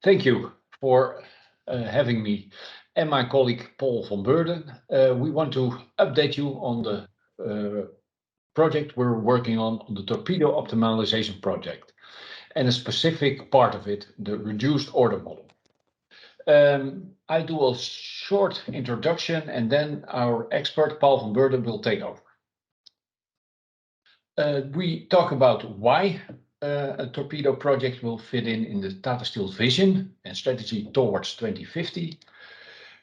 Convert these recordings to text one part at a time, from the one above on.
Thank you for having me and my colleague Paul van Beurden. We want to update you on the project we're working on the Torpedo Optimalization project, and a specific part of it, the reduced order model. I do a short introduction and then our expert Paul van Beurden will take over. We talk about why a Torpedo project will fit in the Tata Steel's vision and strategy towards 2050.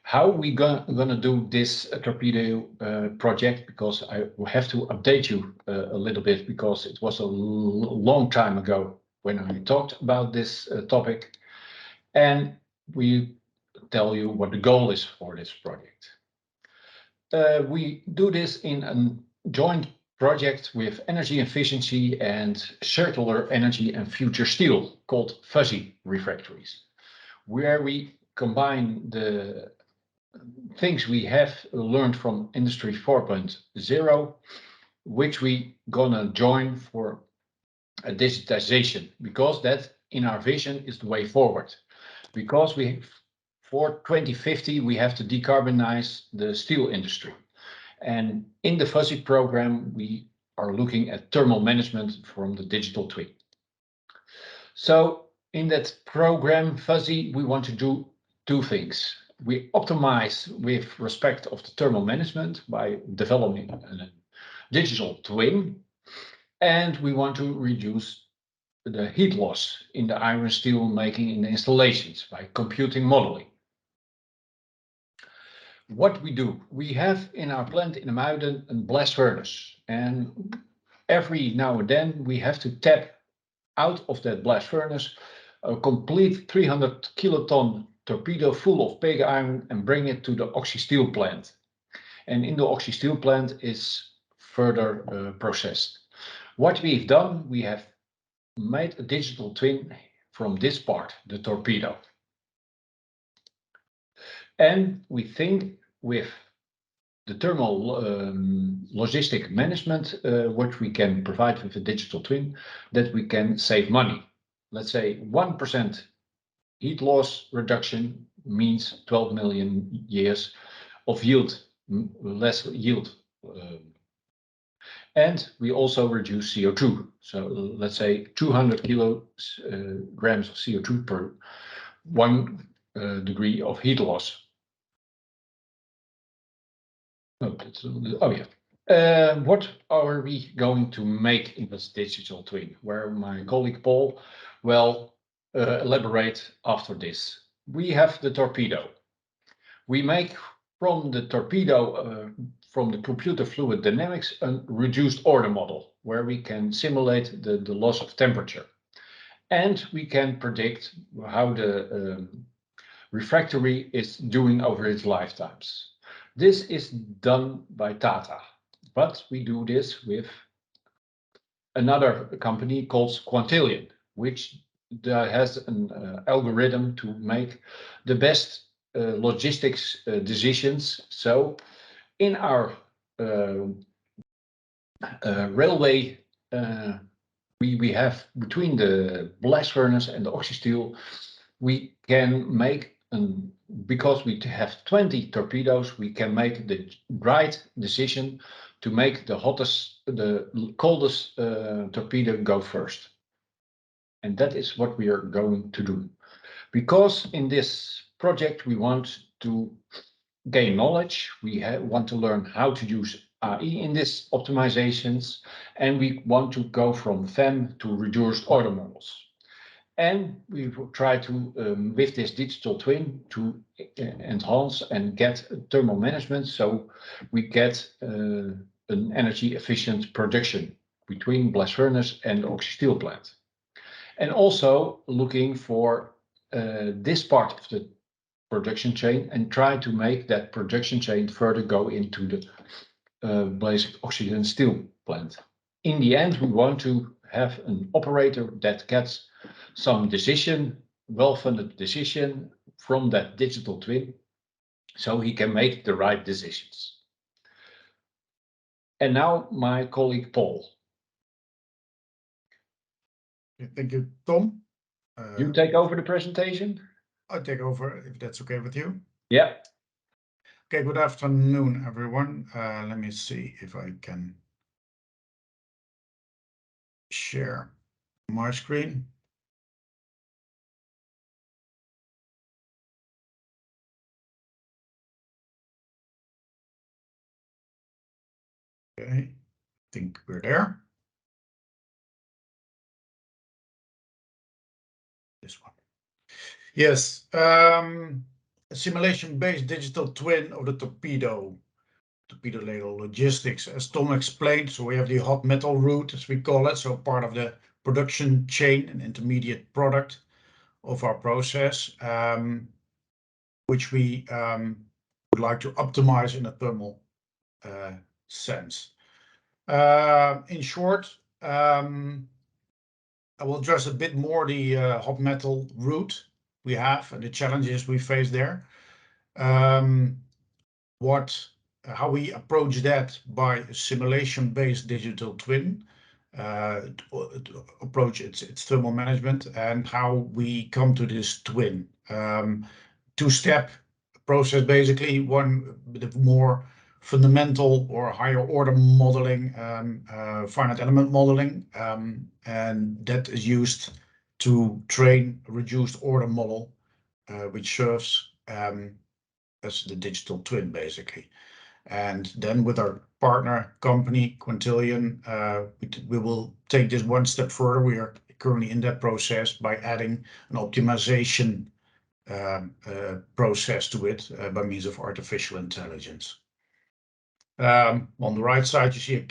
How we gonna do this Torpedo project, because I have to update you a little bit because it was a long time ago when I talked about this topic, and we tell you what the goal is for this project. We do this in a joint project with energy efficiency and circular energy and future steel called fuzzy refractories, where we combine the things we have learned from Industry 4.0, which we gonna join for a digitization, because that in our vision is the way forward. Because for 2050 we have to decarbonize the steel industry. And in the fuzzy program, we are looking at thermal management from the digital twin. So in that program, fuzzy, we want to do two things. We optimize with respect of the thermal management by developing a digital twin, and we want to reduce the heat loss in the iron steel making in the installations by computing modeling. What we do, we have in our plant in Muiden a blast furnace, and every now and then we have to tap out of that blast furnace a complete 300 kiloton torpedo full of pig iron and bring it to the oxy steel plant. And in the oxy steel plant is further processed. What we've done, we have made a digital twin from this part, the torpedo. And we think with the thermal logistic management, which we can provide with a digital twin, that we can save money. Let's say 1% heat loss reduction means 12 million years of yield, less yield. And we also reduce CO2. So let's say 200 kilograms of CO2 per 1 degree of heat loss. Oh yeah. What are we going to make in this digital twin? Where my colleague Paul will elaborate after this. We have the torpedo. We make from the torpedo, from the computer fluid dynamics, a reduced order model where we can simulate the loss of temperature. And we can predict how the refractory is doing over its lifetimes. This is done by Tata, but we do this with another company called Quantillion, which has an algorithm to make the best logistics decisions. So in our railway, we have between the blast furnace and the oxy steel, we can make because we have 20 torpedoes, we can make the right decision to make the coldest torpedo go first. And that is what we are going to do. Because in this project, we want to gain knowledge. We want to learn how to use AI in these optimizations, and we want to go from FEM to reduced order models. And we will try to, with this digital twin, to enhance and get thermal management, so we get an energy efficient production between blast furnace and oxy steel plant. And also looking for this part of the production chain and try to make that production chain further go into the basic oxygen steel plant. In the end, we want to have an operator that gets some decision, well-funded decision from that digital twin, so he can make the right decisions. And now my colleague Paul. Thank you, Tom. You take over the presentation? I'll take over if that's okay with you. Yeah. Okay, good afternoon, everyone. Let me see if I can share my screen. Okay, I think we're there. This one. Yes, a simulation-based digital twin of the torpedo ladle logistics, as Tom explained. So we have the hot metal route, as we call it, so part of the production chain, an intermediate product of our process, which we would like to optimize in a thermal sense. In short, I will address a bit more the hot metal route we have and the challenges we face there. How we approach that by a simulation-based digital twin, to approach its thermal management, and how we come to this twin. Two-step process, basically. One with more fundamental or higher order modeling, finite element modeling, and that is used to train a reduced order model, which serves as the digital twin, basically. And then with our partner company, Quintillion, we will take this one step further. We are currently in that process by adding an optimization process to it by means of artificial intelligence. On the right side, you see a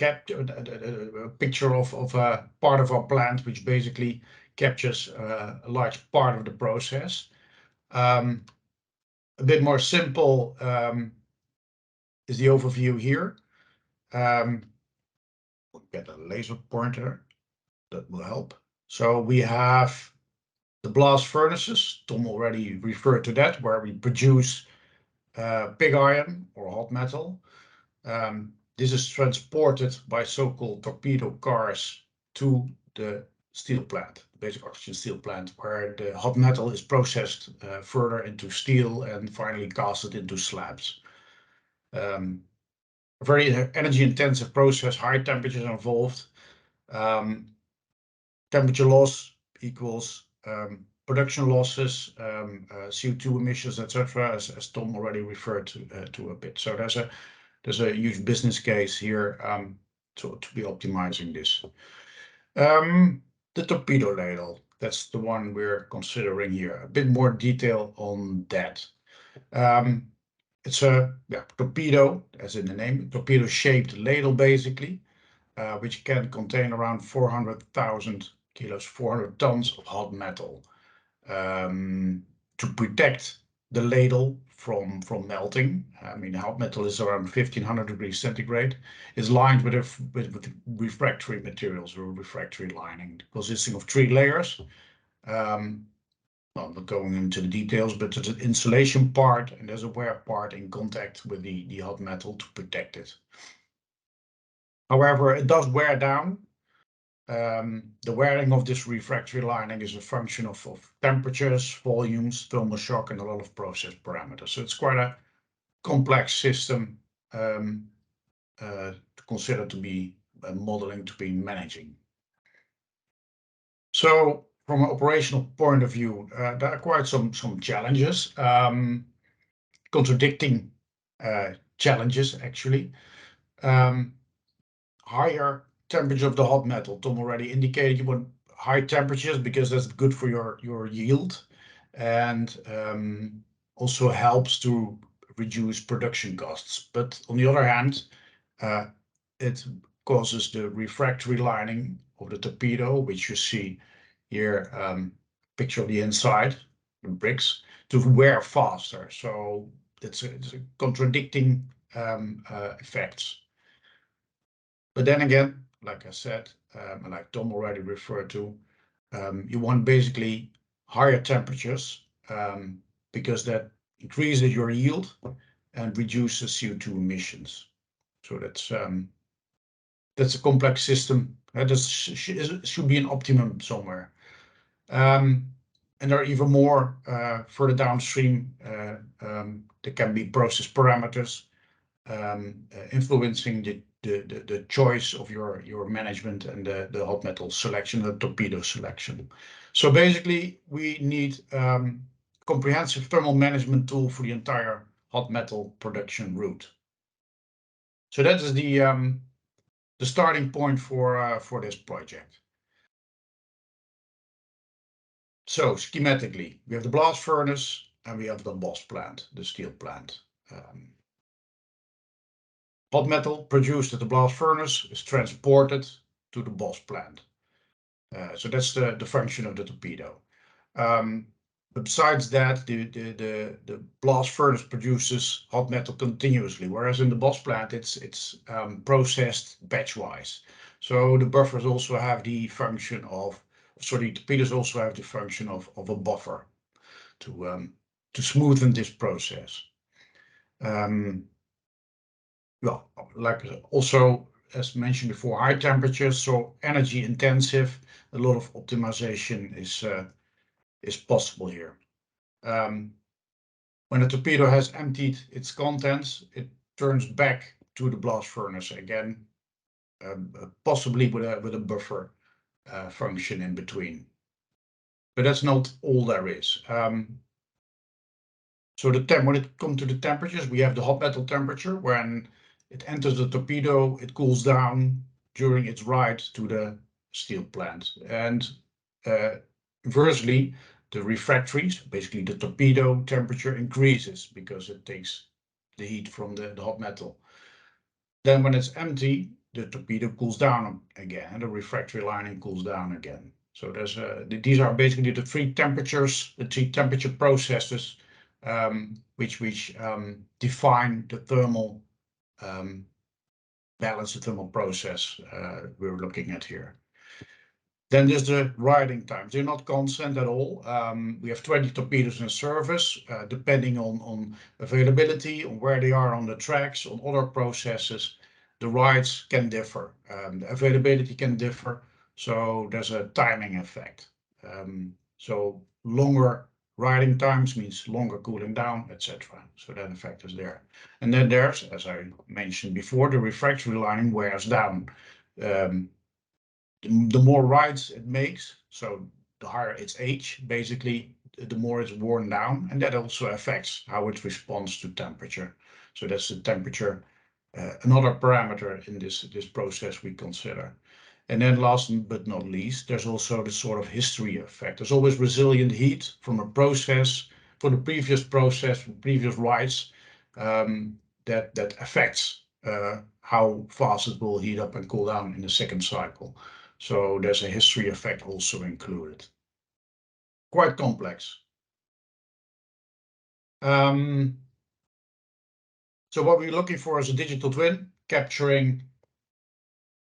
picture of a part of our plant, which basically captures a large part of the process. A bit more simple is the overview here. We'll get a laser pointer, that will help. So we have the blast furnaces. Tom already referred to that, where we produce pig iron or hot metal. This is transported by so-called torpedo cars to the steel plant, basic oxygen steel plant, where the hot metal is processed further into steel and finally casted into slabs. A very energy-intensive process, high temperatures involved. Temperature loss equals production losses, CO2 emissions, etc., as Tom already referred to a bit. So there's a huge business case here to be optimizing this. The torpedo ladle, that's the one we're considering here. A bit more detail on that. It's a torpedo, as in the name, torpedo-shaped ladle, basically, which can contain around 400,000 kilos, 400 tons of hot metal. To protect the ladle from melting. I mean, hot metal is around 1500 degrees centigrade. It's lined with refractory materials, or refractory lining, consisting of 3 layers. I'm not going into the details, but there's an insulation part and there's a wear part in contact with the hot metal to protect it. However, it does wear down. The wearing of this refractory lining is a function of temperatures, volumes, thermal shock, and a lot of process parameters. So it's quite a complex system to consider to be modeling, to be managing. So from an operational point of view, there are quite some challenges, contradicting challenges, actually. Higher temperature of the hot metal. Tom already indicated you want high temperatures because that's good for your yield, and also helps to reduce production costs. But on the other hand, it causes the refractory lining of the torpedo, which you see here, picture of the inside, the bricks, to wear faster. So it's a contradicting effects. But then again, like I said, and like Tom already referred to, you want basically higher temperatures because that increases your yield and reduces CO2 emissions. So that's a complex system. There should be an optimum somewhere. And there are even more further downstream. There can be process parameters influencing the choice of your management and the hot metal selection, the torpedo selection. So basically, we need comprehensive thermal management tool for the entire hot metal production route. So that is the starting point for this project. So schematically, we have the blast furnace and we have the boss plant, the steel plant. Hot metal produced at the blast furnace is transported to the boss plant. So that's the function of the torpedo. But besides that, the blast furnace produces hot metal continuously, whereas in the boss plant it's processed batch-wise. So the buffers also have the function of, sorry, torpedoes also have the function of a buffer to smoothen this process. Well, like also as mentioned before, high temperatures, so energy intensive. A lot of optimization is possible here. When a torpedo has emptied its contents, it turns back to the blast furnace again, possibly with a buffer function in between. But that's not all there is. So when it comes to the temperatures, we have the hot metal temperature. When it enters the torpedo, it cools down during its ride to the steel plant. And inversely, the refractories, basically the torpedo temperature increases because it takes the heat from the hot metal. Then when it's empty, the torpedo cools down again and the refractory lining cools down again. So these are basically the three temperatures, the three temperature processes which define the thermal balance, the thermal process we're looking at here. Then there's the riding times. They're not constant at all. We have 20 torpedoes in service, depending on availability, on where they are on the tracks, on other processes. The rides can differ. The availability can differ. So there's a timing effect. So longer riding times means longer cooling down, etc. So that effect is there. And then there's, as I mentioned before, the refractory lining wears down. The more rides it makes, so the higher its age, basically, the more it's worn down, and that also affects how it responds to temperature. So that's the temperature, another parameter in this process we consider. And then last but not least, there's also the sort of history effect. There's always resilient heat from a process, from the previous process, from previous rides, that affects how fast it will heat up and cool down in the second cycle. So there's a history effect also included. Quite complex. So what we're looking for is a digital twin capturing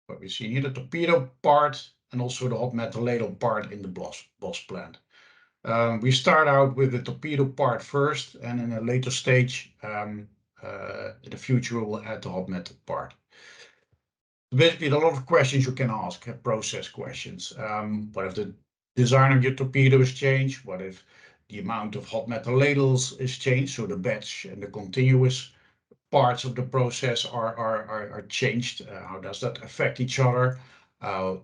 what we see here, the torpedo part and also the hot metal ladle part in the boss plant. We start out with the torpedo part first, and in a later stage, in the future, we will add the hot metal part. Basically, a lot of questions you can ask, process questions. What if the design of your torpedo is changed? What if the amount of hot metal ladles is changed? So the batch and the continuous parts of the process are changed. How does that affect each other?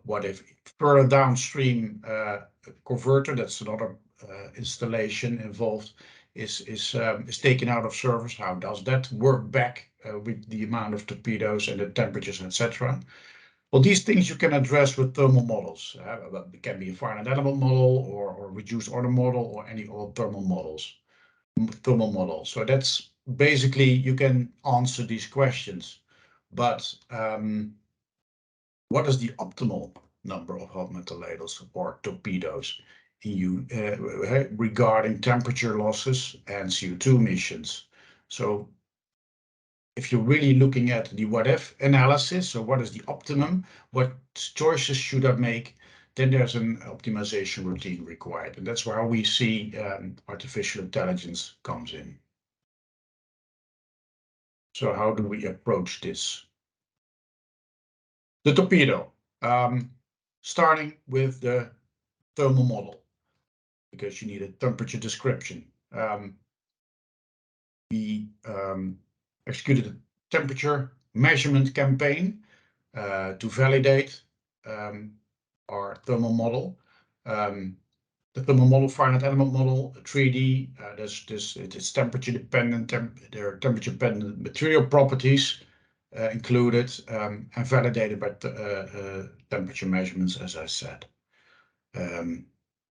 What if further downstream converter, that's another installation involved, is taken out of service? How does that work back with the amount of torpedoes and the temperatures, etc.? Well, these things you can address with thermal models. It can be a finite element model or reduced order model or any other thermal model. So that's basically, you can answer these questions. But what is the optimal number of hot metal ladles or torpedoes regarding temperature losses and CO2 emissions? So if you're really looking at the what if analysis, so what is the optimum, what choices should I make, then there's an optimization routine required. And that's where we see artificial intelligence comes in. So how do we approach this? The torpedo, starting with the thermal model. because you need a temperature description. We executed a temperature measurement campaign to validate our thermal model. The thermal model, finite element model, 3D, it is temperature dependent, there are temperature dependent material properties included and validated by temperature measurements, as I said.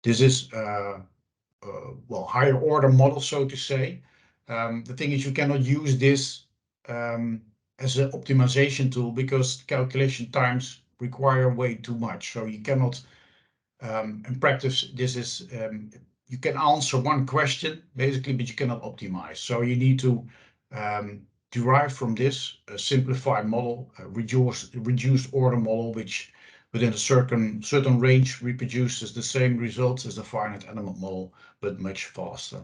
This is well, higher order model, so to say. The thing is, you cannot use this as an optimization tool because calculation times require way too much. So you cannot, in practice, this is, you can answer one question basically, but you cannot optimize. So you need to derive from this a simplified model, a reduced order model, which within a certain range reproduces the same results as the finite element model, but much faster.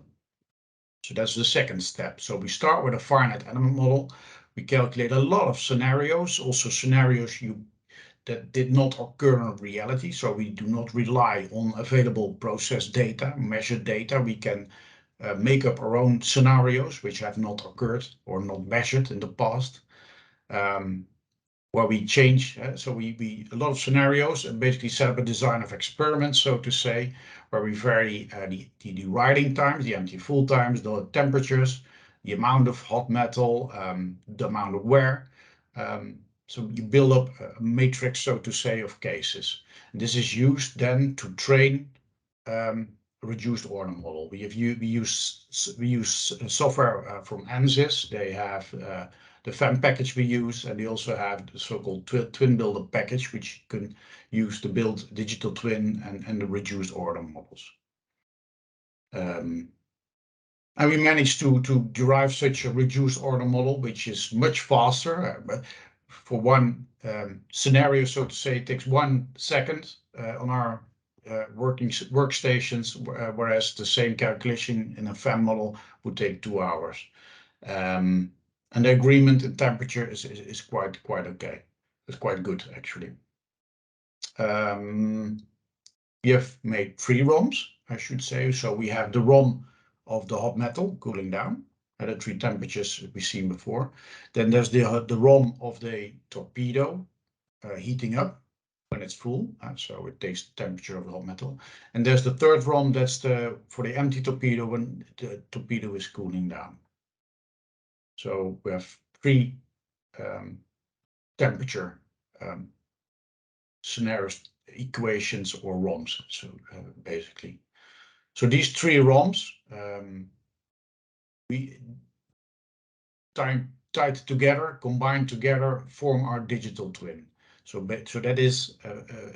So that's the second step. So we start with a finite element model. We calculate a lot of scenarios, also scenarios that did not occur in reality. So we do not rely on available process data, measured data. We can make up our own scenarios which have not occurred or not measured in the past. Where we change, so we a lot of scenarios and basically set up a design of experiments, so to say, where we vary the riding times, the empty full times, the temperatures, the amount of hot metal, the amount of wear. So you build up a matrix, so to say, of cases. And this is used then to train a reduced order model. We use software from ANSYS. They have the FEM package we use, and they also have the so-called twin builder package, which you can use to build digital twin and the reduced order models. And we managed to derive such a reduced order model, which is much faster. But for one scenario, so to say, it takes 1 second on our workstations, whereas the same calculation in a FEM model would take 2 hours. And the agreement in temperature is quite okay. It's quite good, actually. We have made 3 ROMs, I should say. So we have the ROM of the hot metal cooling down at the 3 temperatures we've seen before. Then there's the ROM of the torpedo heating up when it's full, so it takes the temperature of the hot metal. And there's the third ROM, that's for the empty torpedo when the torpedo is cooling down. So we have 3 temperature scenarios, equations or ROMs. So basically, so these 3 ROMs we tied together, combined together, form our digital twin. So that is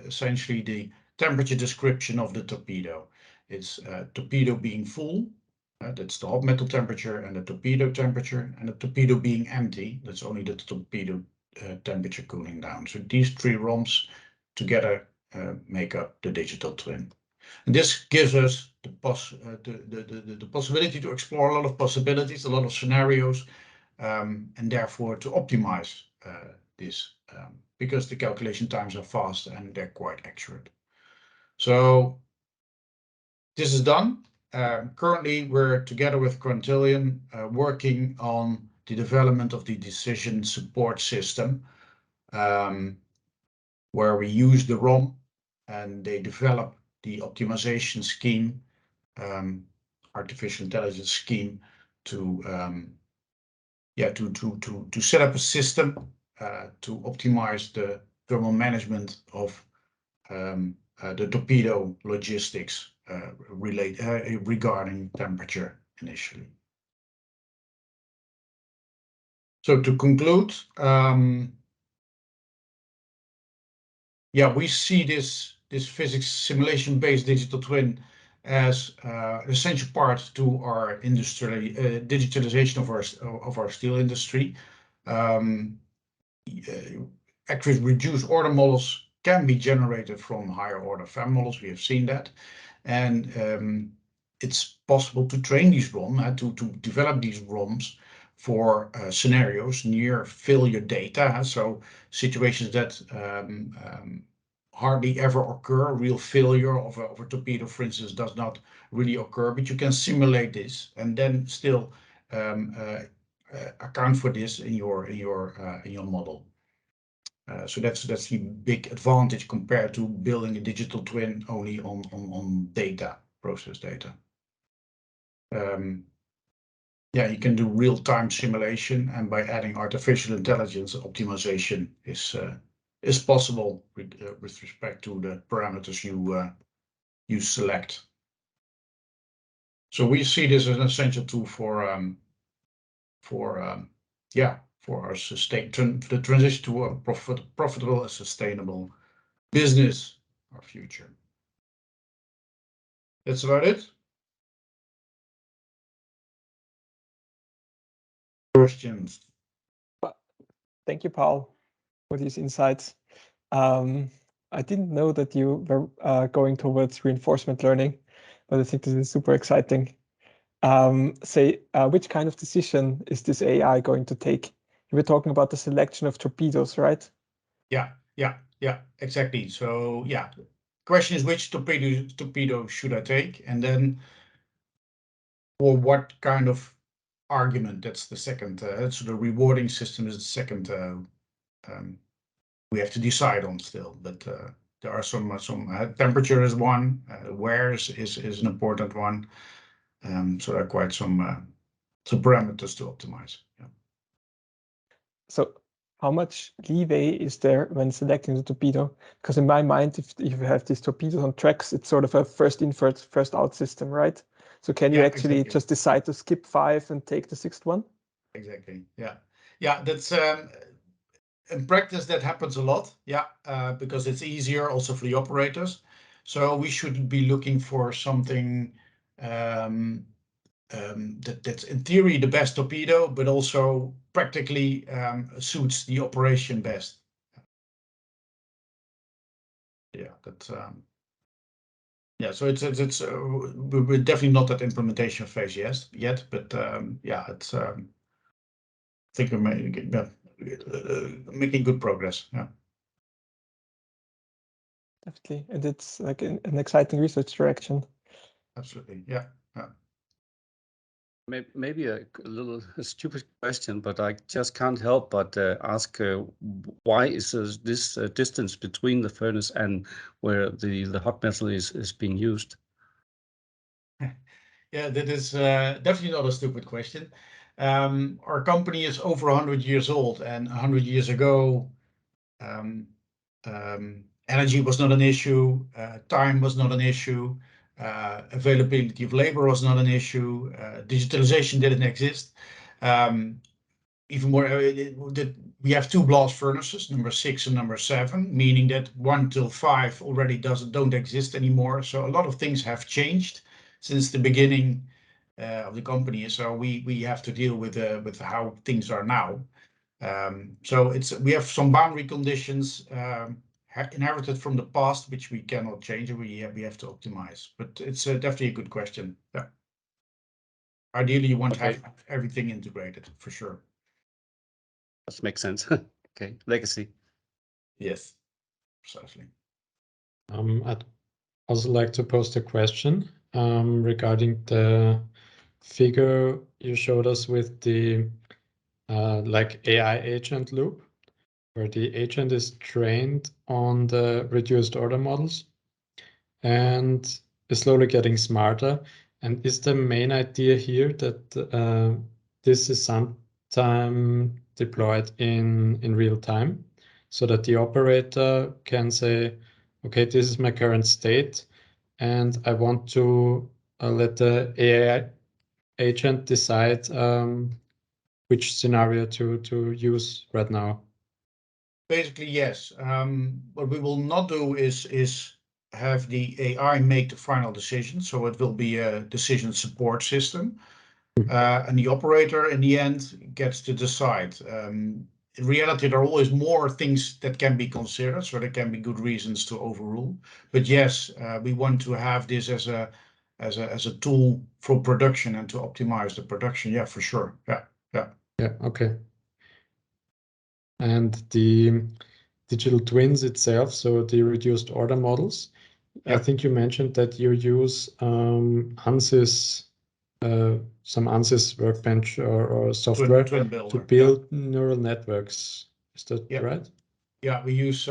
essentially the temperature description of the torpedo. It's torpedo being full. That's the hot metal temperature and the torpedo temperature, and the torpedo being empty, that's only the torpedo temperature cooling down. So these 3 ROMs together make up the digital twin. And this gives us the possibility to explore a lot of possibilities, a lot of scenarios, and therefore to optimize this, because the calculation times are fast and they're quite accurate. So this is done. Currently, we're together with Quantillion working on the development of the decision support system, where we use the ROM and they develop the optimization scheme, artificial intelligence scheme, to set up a system to optimize the thermal management of the torpedo logistics regarding temperature initially. So to conclude, we see this physics simulation-based digital twin as an essential part to our industry, digitalization of our steel industry. Accurate reduced order models can be generated from higher order FEM models. We have seen that, and it's possible to train these ROMs, to develop these ROMs for scenarios near failure data. So situations that hardly ever occur. Real failure of a torpedo, for instance, does not really occur, but you can simulate this and then still account for this in your model. So that's the big advantage compared to building a digital twin only on data, process data. Yeah, you can do real-time simulation, and by adding artificial intelligence, optimization is possible with respect to the parameters you select. So we see this as an essential tool for our the transition to a profitable and sustainable business, our future. That's about it. Questions? Thank you, Paul, for these insights. I didn't know that you were going towards reinforcement learning, but I think this is super exciting. Which kind of decision is this AI going to take? You were talking about the selection of torpedoes, right? Yeah, exactly. So yeah, question is which torpedo should I take, and then for what kind of argument? That's the second. So the rewarding system is the second. We have to decide on still, but there are some temperature is one. Wear is an important one. So there are quite some parameters to optimize. Yeah. So how much leeway is there when selecting the torpedo? Because in my mind, if you have these torpedoes on tracks, it's sort of a first in, first out system, right? So can you actually just decide to skip 5 and take the 6th one? Exactly. Yeah. That's in practice that happens a lot. Yeah, because it's easier also for the operators. So we should be looking for something that's in theory the best torpedo, but also practically suits the operation best. Yeah, that's so it's we're definitely not at implementation phase yet, but yeah, it's I think we're making good progress. Yeah, definitely, and it's like an exciting research direction. Absolutely, yeah. Maybe a little stupid question, but I just can't help but ask why is this distance between the furnace and where the hot metal is being used? Yeah, that is definitely not a stupid question. Our company is over 100 years old, and 100 years ago, energy was not an issue, time was not an issue, availability of labor was not an issue, digitalization didn't exist. Even more, we have 2 blast furnaces, number 6 and number 7, meaning that 1 till 5 already don't exist anymore. So a lot of things have changed since the beginning of the company. So we have to deal with how things are now. So we have some boundary conditions inherited from the past, which we cannot change, and we have to optimize. But it's definitely a good question. Yeah. Ideally, you want to have everything integrated for sure. That makes sense. Okay, legacy. Yes, precisely. I'd also like to post a question regarding the figure you showed us with the like AI agent loop, where the agent is trained on the reduced order models and is slowly getting smarter. And is the main idea here that this is sometime deployed in real time so that the operator can say, okay, this is my current state, and I want to let the AI agent decide which scenario to use right now? Basically, yes. What we will not do is have the AI make the final decision. So it will be a decision support system. And the operator in the end gets to decide. In reality, there are always more things that can be considered, so there can be good reasons to overrule. But yes, we want to have this as a tool for production and to optimize the production. Yeah, for sure. Yeah. Okay. And the digital twins itself, so the reduced order models. I Yeah. think you mentioned that you use ANSYS, some ANSYS workbench or software Twin builder. to build neural networks. Is that Yeah. right? Yeah, we use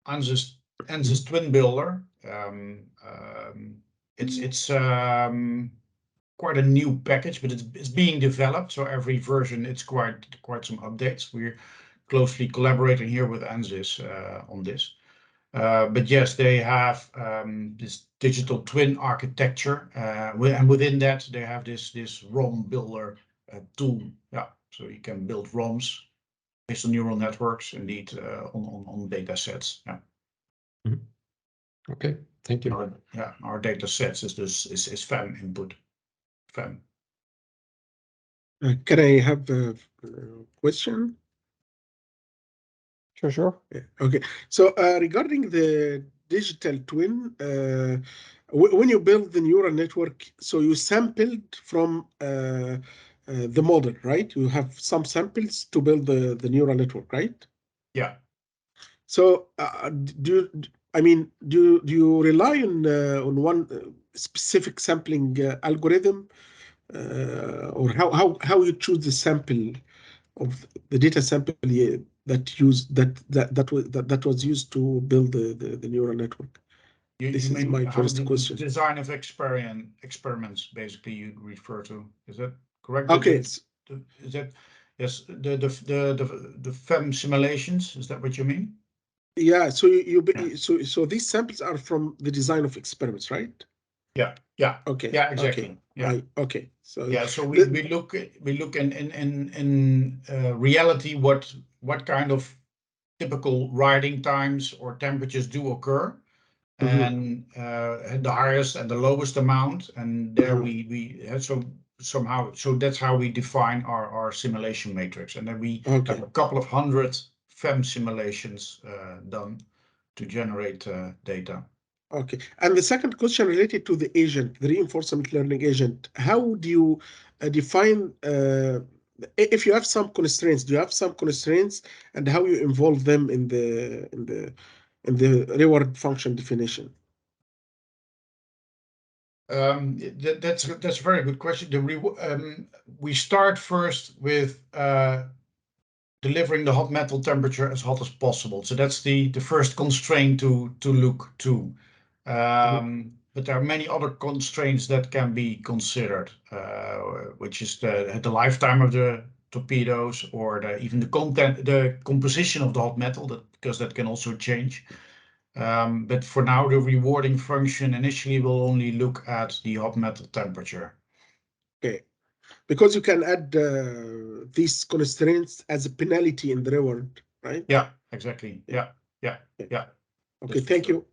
ANSYS Twin Builder. It's quite a new package, but it's being developed. So every version, it's quite some updates. We're closely collaborating here with ANSYS on this. But yes, they have this digital twin architecture, and within that they have this ROM builder tool. Yeah, so you can build ROMs based on neural networks, indeed, on data sets. Yeah. Okay, thank you. Our data sets is FEM input. FEM. Can I have a question? Sure. Yeah, okay. So regarding the digital twin, when you build the neural network, so you sampled from the model, right? You have some samples to build the neural network, right? Yeah. So do you rely on one specific sampling algorithm, or how you choose the sample of the data sample that was used to build the neural network? This is my first question. Design of experiments, basically, you refer to. Is that correct? Okay. Is that, yes, the FEM simulations? Is that what you mean? Yeah. So Yeah. so these samples are from the design of experiments, right? Yeah. Yeah. Okay. Yeah. Exactly. Okay. Yeah. Okay. So yeah. So we look in reality what kind of typical riding times or temperatures do occur. And the highest and the lowest amount, and there we so that's how we define our simulation matrix, and then we have a couple of hundred FEM simulations done to generate data. Okay. And the second question related to the agent, the reinforcement learning agent, how do you define if you have some constraints? Do you have some constraints, and how you involve them in the reward function definition? That's a very good question. We start first with delivering the hot metal temperature as hot as possible. So that's the first constraint to look to. But there are many other constraints that can be considered, which is the lifetime of the torpedoes, or even the composition of the hot metal, because that can also change. But for now, the rewarding function initially will only look at the hot metal temperature. Okay, because you can add these constraints as a penalty in the reward, right? Yeah, exactly. Yeah. Okay, thank you.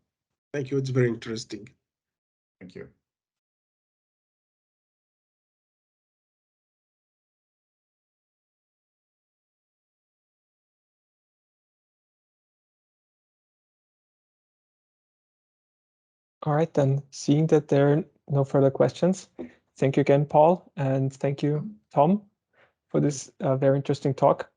Thank you. It's very interesting. Thank you. All right, then, seeing that there are no further questions, thank you again, Paul, and thank you, Tom, for this very interesting talk.